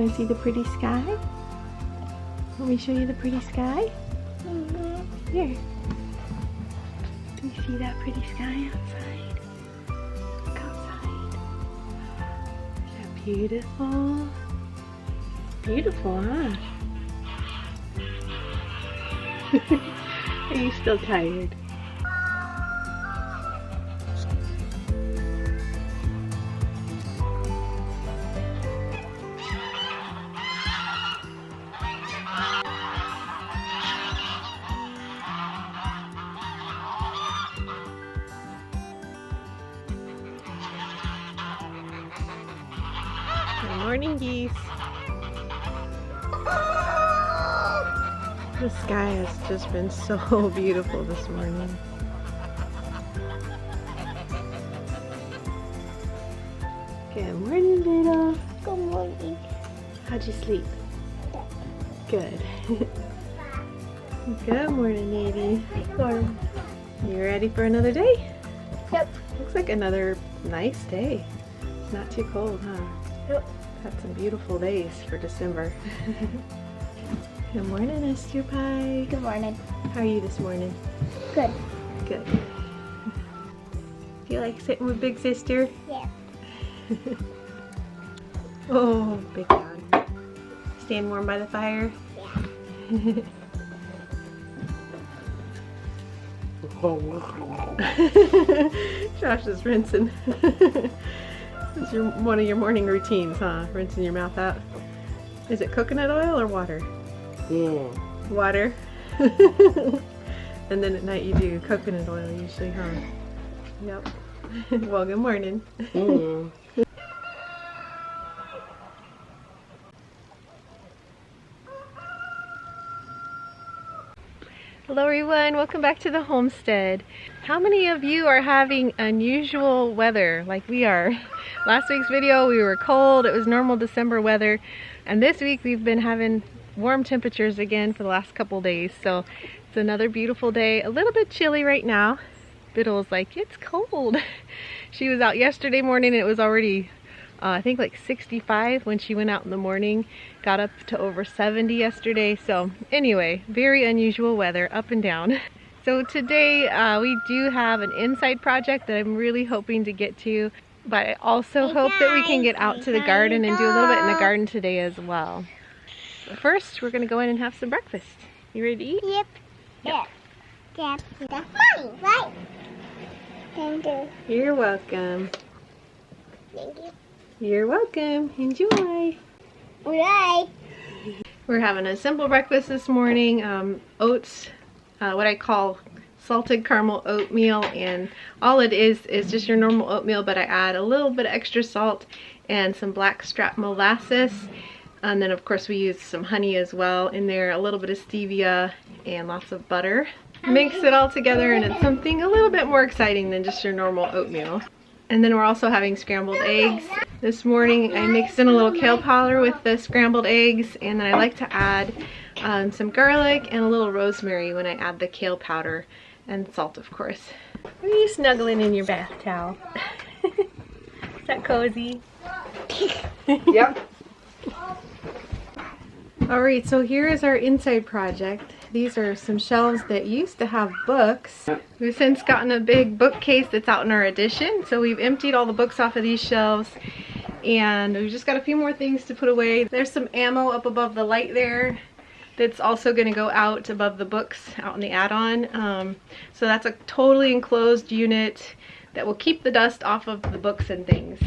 to see the pretty sky? Let me show you the pretty sky. Here. You see that pretty sky outside? Look outside. Is that beautiful? Beautiful, huh? Are you still tired? Good morning, geese. The sky has just been so beautiful this morning. Good morning, little. Good morning. How'd you sleep? Good. Good morning, Navy. Morning. You ready for another day? Yep. Looks like another nice day. It's not too cold, huh? Yep. Had some beautiful days for December. Good morning, Esther Pie. Good morning. How are you this morning? Good. Good. You like sitting with big sister? Yeah. Oh, big dog. Staying warm by the fire? Yeah. Josh is rinsing. It's one of your morning routines, huh? Rinsing your mouth out. Is it coconut oil or water? Yeah. Water. And then at night you do coconut oil usually, huh? Yep. Well, good morning. Mm. Hello everyone, welcome back to the homestead. How many of you are having unusual weather like we are? Last week's video we were cold, it was normal December weather, and this week we've been having warm temperatures again for the last couple days. So it's another beautiful day, a little bit chilly right now. Biddle's like, it's cold. She was out yesterday morning and it was already I think like 65 when she went out in the morning. Got up to over 70 yesterday. So anyway, very unusual weather, up and down. So today we do have an inside project that I'm really hoping to get to. But I also hope that we can get out to the garden and do a little bit in the garden today as well. But first, we're going to go in and have some breakfast. You ready to eat? Yep. Yep. Yep. That's money, right? Thank you. You're welcome. Thank you. You're welcome. Enjoy. Alright. We're having a simple breakfast this morning. Oats, what I call salted caramel oatmeal, and all it is just your normal oatmeal, but I add a little bit of extra salt and some blackstrap molasses, and then of course we use some honey as well in there, a little bit of stevia, and lots of butter. Mix it all together and it's something a little bit more exciting than just your normal oatmeal. And then we're also having scrambled eggs. This morning I mixed in a little kale powder with the scrambled eggs, and then I like to add some garlic and a little rosemary when I add the kale powder, and salt of course. Are you snuggling in your bath towel? Is that cozy? Yep. Alright, so here is our inside project. These are some shelves that used to have books. We've since gotten a big bookcase that's out in our addition, so we've emptied all the books off of these shelves, and we've just got a few more things to put away. There's some ammo up above the light there that's also going to go out above the books out in the add-on. So that's a totally enclosed unit that will keep the dust off of the books and things.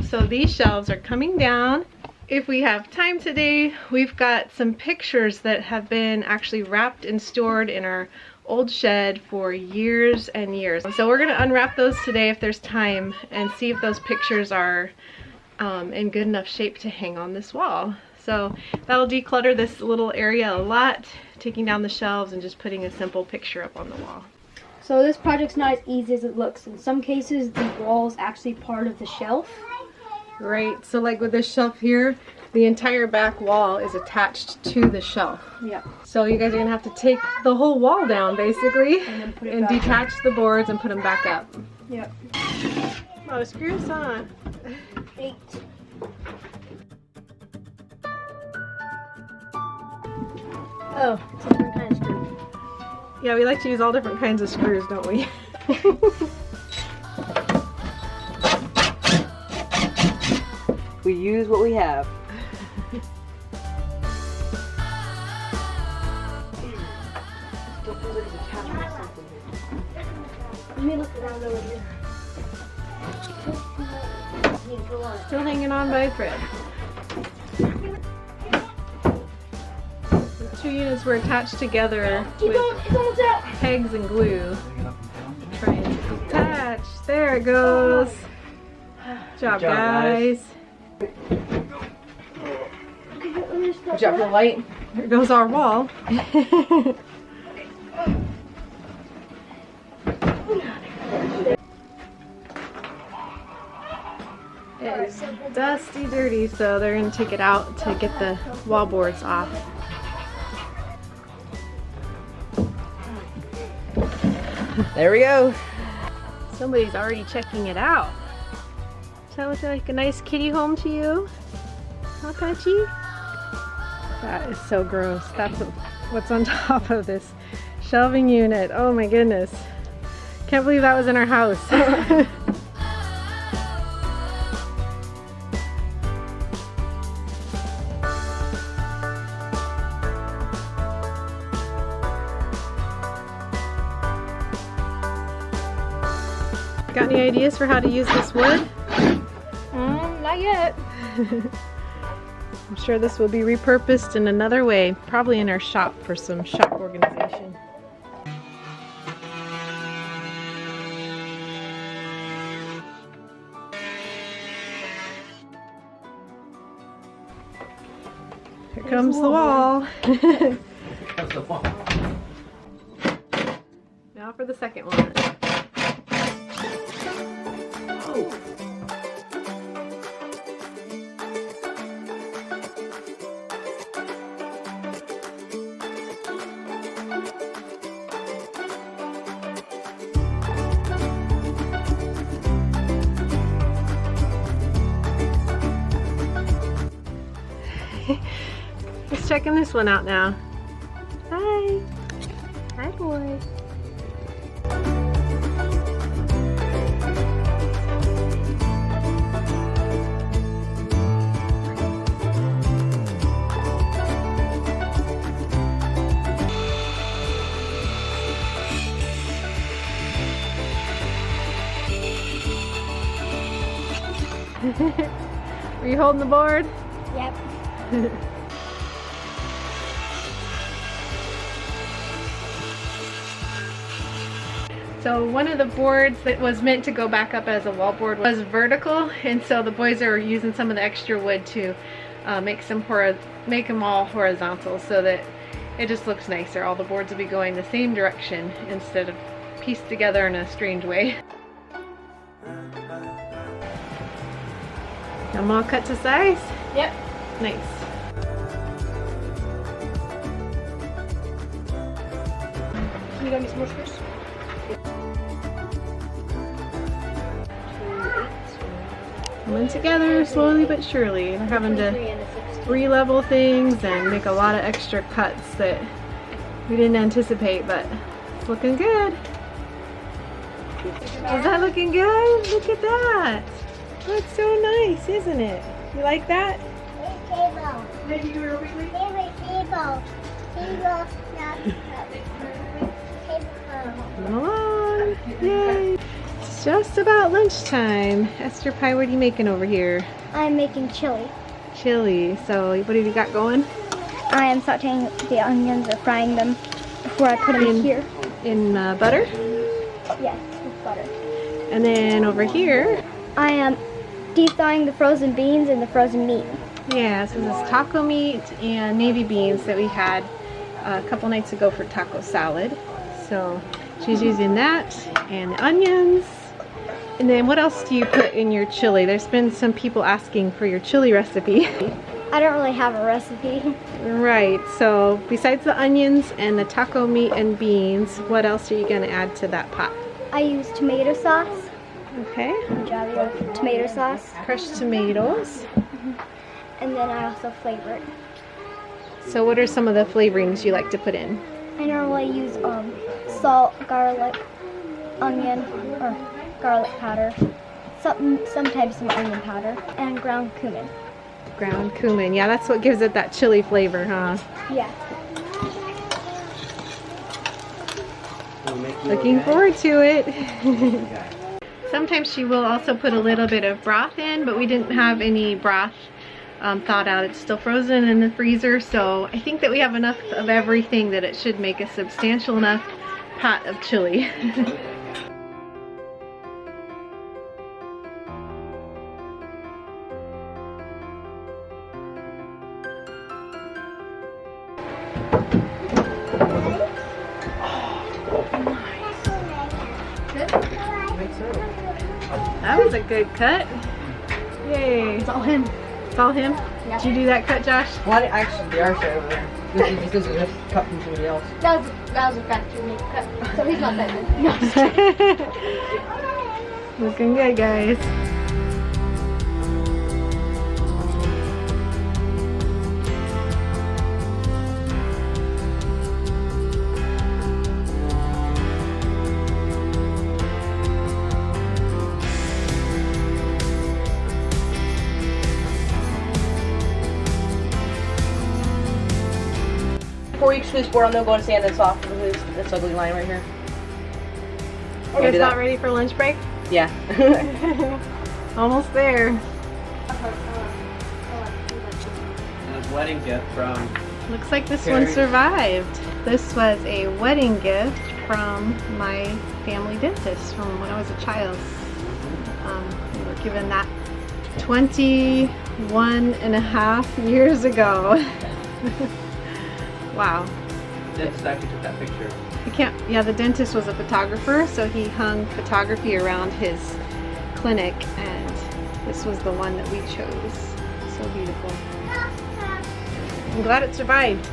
So these shelves are coming down. If we have time today, we've got some pictures that have been actually wrapped and stored in our old shed for years and years. So we're going to unwrap those today if there's time and see if those pictures are in good enough shape to hang on this wall. So that'll declutter this little area a lot, taking down the shelves and just putting a simple picture up on the wall. So this project's not as easy as it looks. In some cases, the wall is actually part of the shelf. Right, so like with this shelf here, the entire back wall is attached to the shelf. Yeah. So you guys are gonna have to take the whole wall down basically And then put it and back detach the boards and put them back up. Yep. Oh, screws on. 8. Oh, it's a different kind of screw. Yeah, we like to use all different kinds of screws, don't we? We use what we have. Let me look around over here. Still hanging on by a thread. The two units were attached together with pegs and glue. Trying to detach. There it goes. Good job, guys. Watch out for the light. There goes our wall. It's dusty, dirty, so they're going to take it out to get the wall boards off. There we go. Somebody's already checking it out. Does that look like a nice kitty home to you? How touchy? That is so gross. That's what's on top of this shelving unit. Oh my goodness. Can't believe that was in our house. Got any ideas for how to use this wood? Not yet. I'm sure this will be repurposed in another way, probably in our shop for some shop organization. Here comes the wall. Now for the second one. Let's checking this one out now. Hi. Hi, boy. Are you holding the board? Yep. So one of the boards that was meant to go back up as a wall board was vertical, and so the boys are using some of the extra wood to make them all horizontal so that it just looks nicer. All the boards will be going the same direction instead of pieced together in a strange way. Got them all cut to size? Yep. Nice. You got me some more screws? Coming together slowly but surely. They're having to re-level things and make a lot of extra cuts that we didn't anticipate, but it's looking good. Is that looking good? Look at that. That's so nice, isn't it? You like that? Table. Maybe you were over here. Table. Table. Come along. Yay. It's just about lunchtime. Esther Pie, what are you making over here? I'm making chili. Chili. So what have you got going? I am sauteing the onions or frying them before I put them in here. In butter? Yes, with butter. And then over here, I am deep thawing the frozen beans and the frozen meat. yeah, so this is taco meat and navy beans that we had a couple nights ago for taco salad. So she's using that and the onions. And then what else do you put in your chili? There's been some people asking for your chili recipe. I don't really have a recipe. Right, so besides the onions and the taco meat and beans, what else are you going to add to that pot? I use tomato sauce, Okay, tomato sauce, crushed tomatoes. and then I also flavor it. So what are some of the flavorings you like to put in? I normally use salt, garlic, onion, or garlic powder, sometimes some onion powder, and ground cumin. Ground cumin. Yeah, that's what gives it that chili flavor, huh? Yeah. Looking forward to it. Sometimes she will also put a little bit of broth in, but we didn't have any broth thawed out. It's still frozen in the freezer, so I think that we have enough of everything that it should make a substantial enough pot of chili. That was a good cut. Yay. It's all him. It's all him? Yeah. Did you do that cut, Josh? Well, actually, they are straight over there. This is just cut from somebody else. That was a factory make cut. So he's not that good. No. Looking good, guys. Before you screw this board, I'm gonna go and sand this off with this ugly line right here. You guys not ready for lunch break? Yeah. Almost there. And a wedding gift from Looks like this Carrie. one survived. This was a wedding gift from my family dentist from when I was a child. We were given that 21.5 years ago. Wow. the dentist actually took that picture. Yeah, the dentist was a photographer, so he hung photography around his clinic, and this was the one that we chose. So beautiful. I'm glad it survived.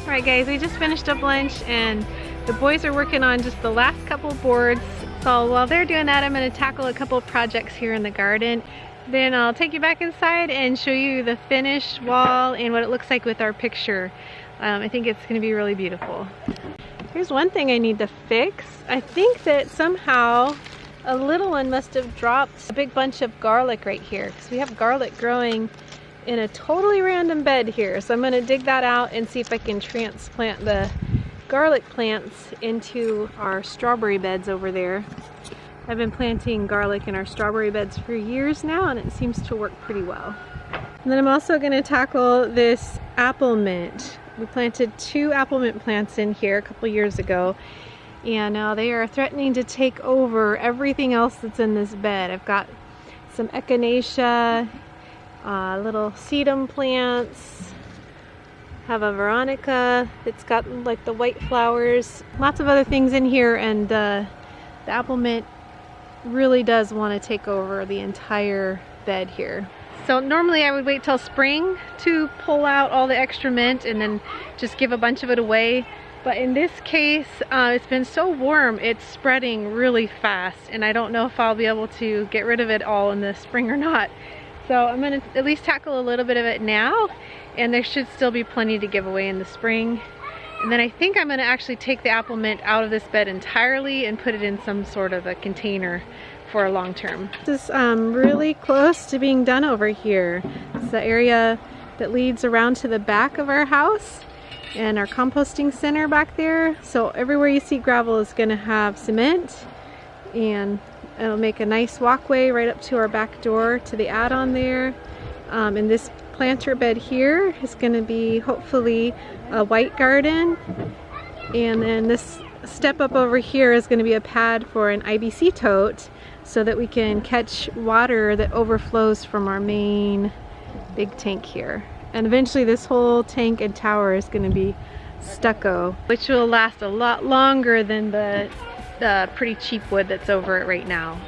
Alright guys, we just finished up lunch and the boys are working on just the last couple boards. So while they're doing that, I'm going to tackle a couple of projects here in the garden. Then I'll take you back inside and show you the finished wall and what it looks like with our picture. I think it's going to be really beautiful. Here's one thing I need to fix. I think that somehow a little one must have dropped a big bunch of garlic right here, because we have garlic growing in a totally random bed here. So I'm going to dig that out and see if I can transplant the garlic plants into our strawberry beds over there. I've been planting garlic in our strawberry beds for years now, and it seems to work pretty well. And then I'm also going to tackle this apple mint. We planted 2 apple mint plants in here a couple years ago, and now they are threatening to take over everything else that's in this bed. I've got some echinacea, little sedum plants, have a veronica that's got like the white flowers, lots of other things in here, and the apple mint really does want to take over the entire bed here. So normally I would wait till spring to pull out all the extra mint and then just give a bunch of it away. But in this case, it's been so warm, it's spreading really fast, and I don't know if I'll be able to get rid of it all in the spring or not. So I'm going to at least tackle a little bit of it now, and there should still be plenty to give away in the spring. And then I think I'm going to actually take the apple mint out of this bed entirely and put it in some sort of a container for a long term. This is really close to being done over here. It's the area that leads around to the back of our house and our composting center back there. So everywhere you see gravel is going to have cement, and it'll make a nice walkway right up to our back door to the add-on there. And this planter bed here is going to be hopefully a white garden, and then this step up over here is going to be a pad for an IBC tote so that we can catch water that overflows from our main big tank here. And eventually this whole tank and tower is going to be stucco, which will last a lot longer than the pretty cheap wood that's over it right now.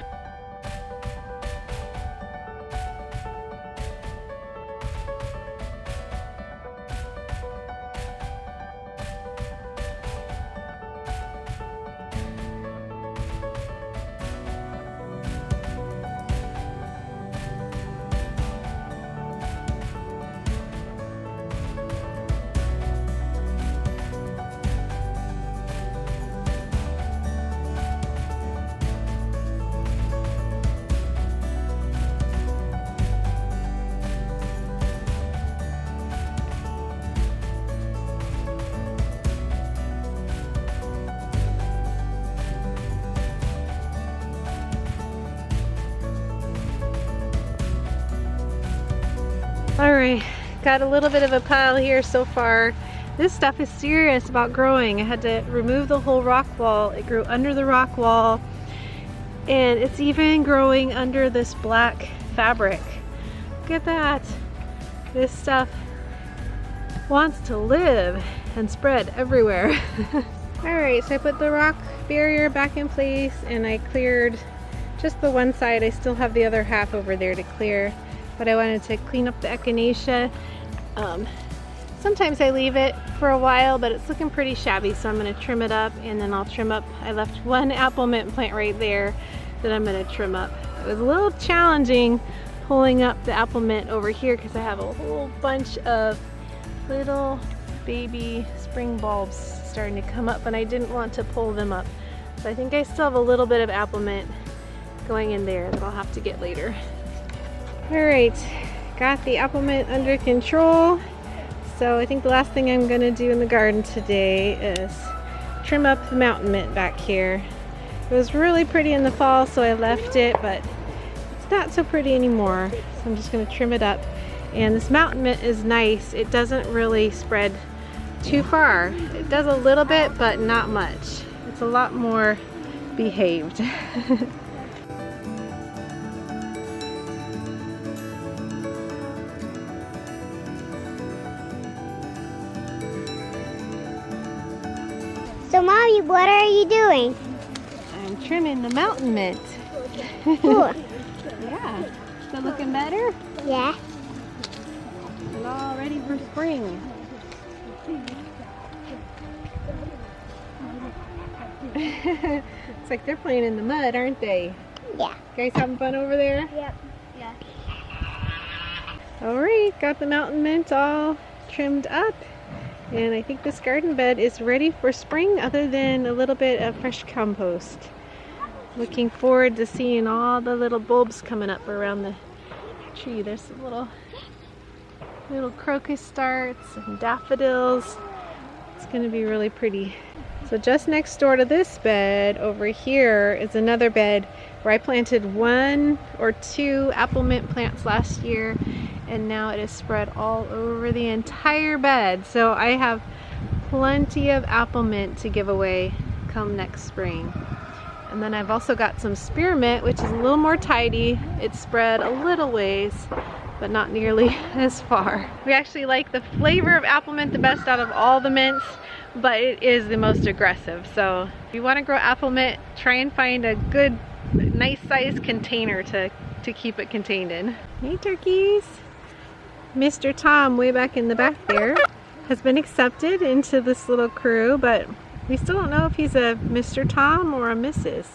Alright, got a little bit of a pile here so far. This stuff is serious about growing. I had to remove the whole rock wall. It grew under the rock wall, and it's even growing under this black fabric. Look at that. This stuff wants to live and spread everywhere. Alright, so I put the rock barrier back in place and I cleared just the one side. I still have the other half over there to clear, but I wanted to clean up the echinacea. Sometimes I leave it for a while, but it's looking pretty shabby, so I'm going to trim it up, and then I'll trim up. I left one apple mint plant right there that I'm going to trim up. It was a little challenging pulling up the apple mint over here because I have a whole bunch of little baby spring bulbs starting to come up, and I didn't want to pull them up. So I think I still have a little bit of apple mint going in there that I'll have to get later. Alright, got the apple mint under control. So I think the last thing I'm going to do in the garden today is trim up the mountain mint back here. It was really pretty in the fall, so I left it, but it's not so pretty anymore. So I'm just going to trim it up. And this mountain mint is nice. It doesn't really spread too far. It does a little bit, but not much. It's a lot more behaved. So, Mommy, what are you doing? I'm trimming the mountain mint. Cool. Yeah. Is it looking better? Yeah. And all ready for spring. It's like they're playing in the mud, aren't they? Yeah. You guys having fun over there? Yep. Yeah. Alright, got the mountain mint all trimmed up. And I think this garden bed is ready for spring, other than a little bit of fresh compost. Looking forward to seeing all the little bulbs coming up around the tree. There's some little crocus starts and daffodils. It's going to be really pretty. So just next door to this bed over here is another bed where I planted 1 or 2 apple mint plants last year, and now it is spread all over the entire bed. So I have plenty of apple mint to give away come next spring. And then I've also got some spearmint, which is a little more tidy. It's spread a little ways, but not nearly as far. We actually like the flavor of apple mint the best out of all the mints, but it is the most aggressive. So if you want to grow apple mint, try and find a good, nice size container to keep it contained in. Hey turkeys! Mr. Tom, way back in the back there, has been accepted into this little crew, but we still don't know if he's a Mr. Tom or a Mrs.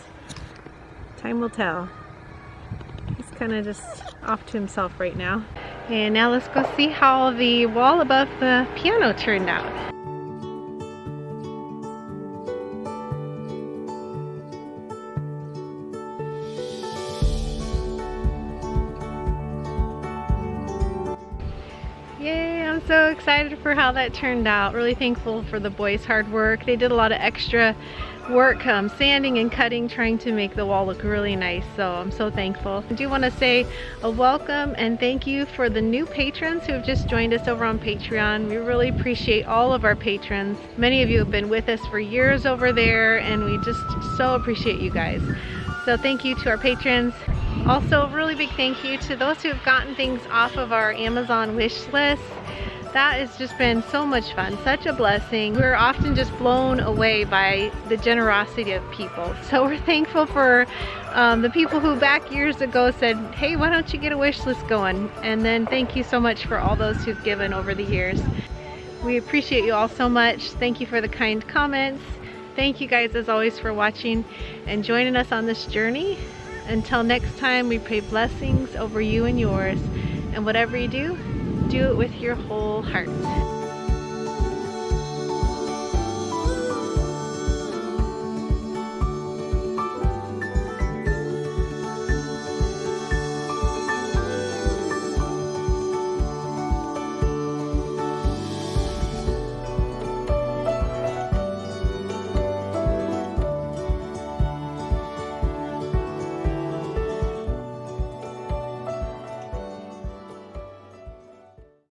Time will tell. He's kind of just off to himself right now. And now let's go see how the wall above the piano turned out. Yay, I'm so excited for how that turned out. Really thankful for the boys' hard work. They did a lot of extra work, sanding and cutting, trying to make the wall look really nice, so I'm so thankful. I do want to say a welcome and thank you for the new patrons who have just joined us over on Patreon. We really appreciate all of our patrons. Many of you have been with us for years over there, and we just so appreciate you guys. So thank you to our patrons. Also, a really big thank you to those who have gotten things off of our Amazon wish list. That has just been so much fun, such a blessing. We're often just blown away by the generosity of people. So we're thankful for the people who back years ago said, hey, why don't you get a wish list going? And then thank you so much for all those who've given over the years. We appreciate you all so much. Thank you for the kind comments. Thank you guys as always for watching and joining us on this journey. Until next time, we pray blessings over you and yours. And whatever you do, do it with your whole heart.